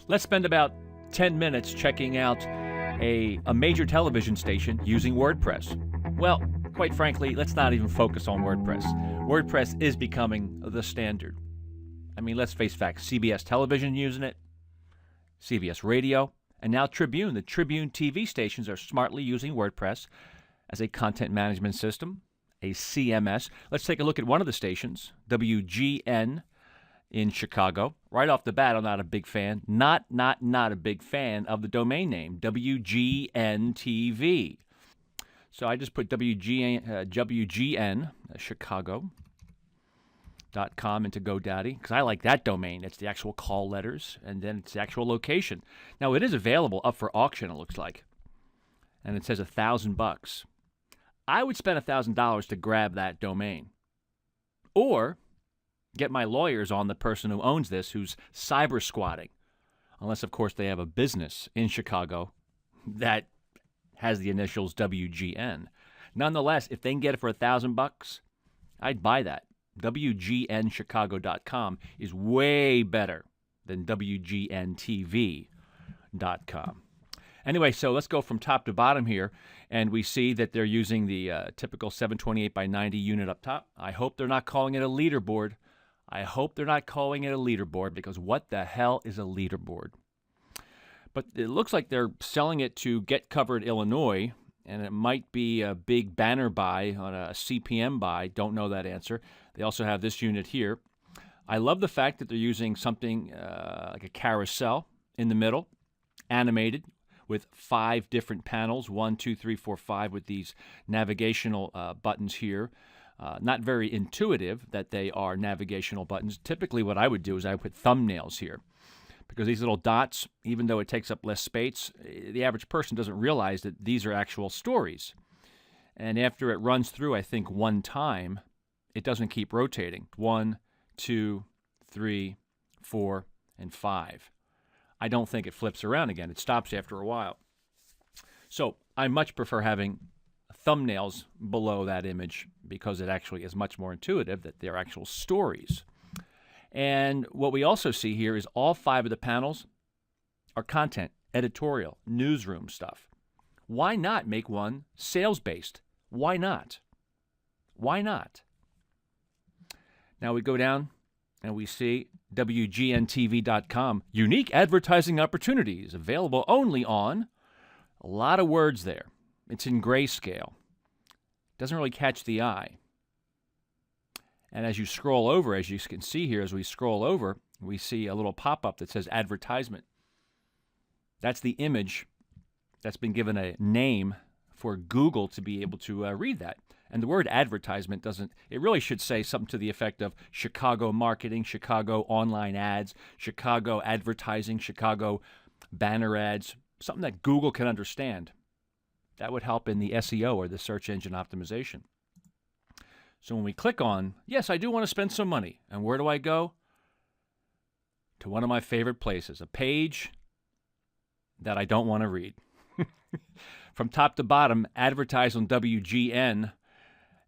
Let's spend about 10 minutes checking out a major television station using WordPress. Well, quite frankly, let's not even focus on WordPress. WordPress is becoming the standard. I mean, let's face facts. CBS Television using it, CBS Radio, and now Tribune. The Tribune TV stations are smartly using WordPress as a content management system, a CMS. Let's take a look at one of the stations, WGN in Chicago. Right off the bat, I'm not a big fan, not a big fan of the domain name, WGN TV. So I just put WGN Chicago.com into GoDaddy because I like that domain. It's the actual call letters, and then it's the actual location. Now, it is available up for auction, it looks like, and it says $1,000. I would spend $1,000 to grab that domain, or get my lawyers on the person who owns this, who's cyber squatting, unless, of course, they have a business in Chicago that has the initials WGN. Nonetheless, if they can get it for $1,000, I'd buy that. WGNChicago.com is way better than WGNTV.com. Anyway, so let's go from top to bottom here, and we see that they're using the typical 728 by 90 unit up top. I hope they're not calling it a leaderboard. Because what the hell is a leaderboard? But it looks like they're selling it to Get Covered Illinois, and it might be a big banner buy on a CPM buy. Don't know that answer. They also have this unit here. I love the fact that they're using something like a carousel in the middle, animated, with 5 different panels, 1, 2, 3, 4, 5, with these navigational buttons here. Not very intuitive that they are navigational buttons. Typically what I would do is I would put thumbnails here, because these little dots, even though it takes up less space, the average person doesn't realize that these are actual stories. And after it runs through, I think, one time, it doesn't keep rotating. 1, 2, 3, 4, and 5. I don't think it flips around again. It stops after a while. So I much prefer having thumbnails below that image, because it actually is much more intuitive that they're actual stories. And what we also see here is all 5 of the panels are content, editorial, newsroom stuff. Why not make one sales-based? Why not? Why not? Now we go down and we see WGNTV.com, unique advertising opportunities available only on, a lot of words there. It's in grayscale. Doesn't really catch the eye. And as you scroll over, as you can see here, as we scroll over, we see a little pop-up that says advertisement. That's the image that's been given a name for Google to be able to read that. And the word advertisement doesn't, it really should say something to the effect of Chicago marketing, Chicago online ads, Chicago advertising, Chicago banner ads, something that Google can understand. That would help in the SEO, or the search engine optimization. So when we click on, yes, I do want to spend some money. And where do I go? To one of my favorite places, a page that I don't want to read. From top to bottom, advertise on WGN.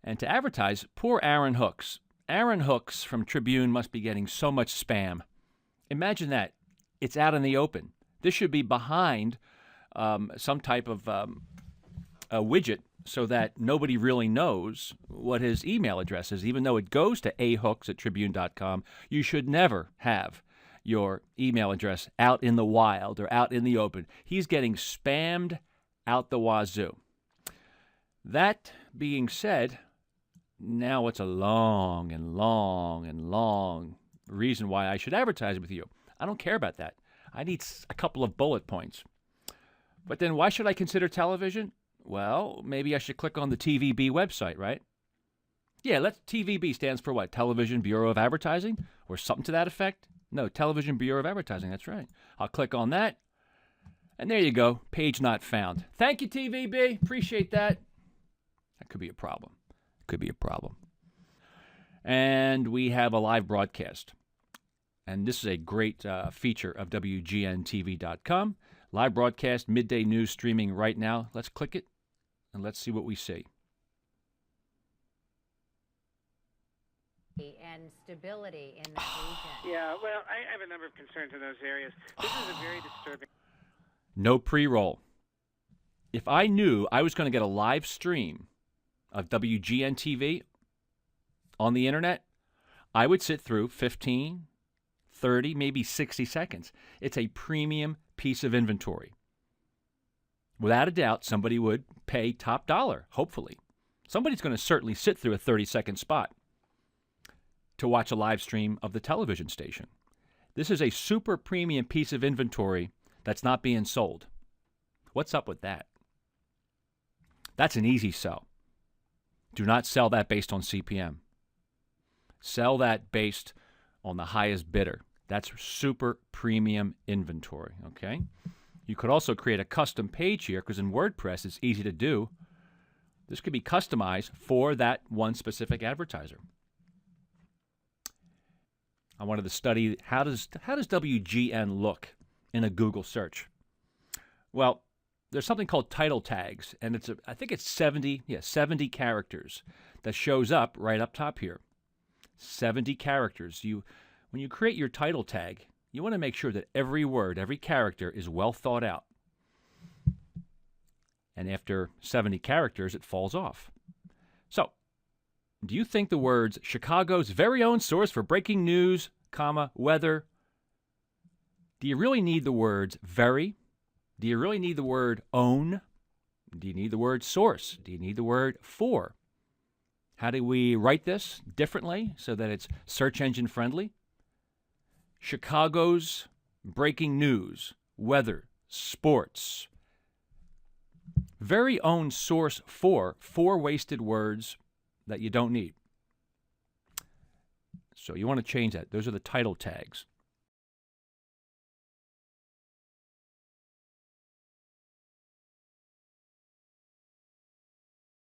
And to advertise, poor Aaron Hooks. Aaron Hooks from Tribune must be getting so much spam. Imagine that. It's out in the open. This should be behind some type of a widget, so that nobody really knows what his email address is. Even though it goes to ahooks@tribune.com, you should never have your email address out in the wild or out in the open. He's getting spammed out the wazoo. That being said, now it's a long and long and long reason why I should advertise with you. I don't care about that. I need a couple of bullet points. But then why should I consider television? Well, maybe I should click on the TVB website, right? Yeah, TVB stands for what? Television Bureau of Advertising? Or something to that effect? No, Television Bureau of Advertising, that's right. I'll click on that, and there you go, page not found. Thank you, TVB, appreciate that. That could be a problem. Could be a problem. And we have a live broadcast. And this is a great feature of WGNTV.com. Live broadcast, midday news streaming right now. Let's click it, and let's see what we see. And and stability in that region. Yeah, well, I have a number of concerns in those areas. This is a very disturbing. No pre-roll. If I knew I was going to get a live stream of WGN TV on the internet, I would sit through 15, 30, maybe 60 seconds. It's a premium piece of inventory. Without a doubt, somebody would pay top dollar, hopefully. Somebody's going to certainly sit through a 30-second spot to watch a live stream of the television station. This is a super premium piece of inventory that's not being sold. What's up with that? That's an easy sell. Do not sell that based on CPM. Sell that based on the highest bidder. That's super premium inventory, okay? You could also create a custom page here because in WordPress it's easy to do. This could be customized for that one specific advertiser. I wanted to study how does WGN look in a Google search. Well, there's something called title tags, and I think it's 70 characters that shows up right up top here. 70 characters. When you create your title tag, you want to make sure that every word, every character is well thought out. And after 70 characters, it falls off. So, do you think the words Chicago's very own source for breaking news, weather, do you really need the words very? Do you really need the word own? Do you need the word source? Do you need the word for? How do we write this differently so that it's search engine friendly? Chicago's breaking news, weather, sports. Very own source for 4 wasted words that you don't need. So you want to change that. Those are the title tags.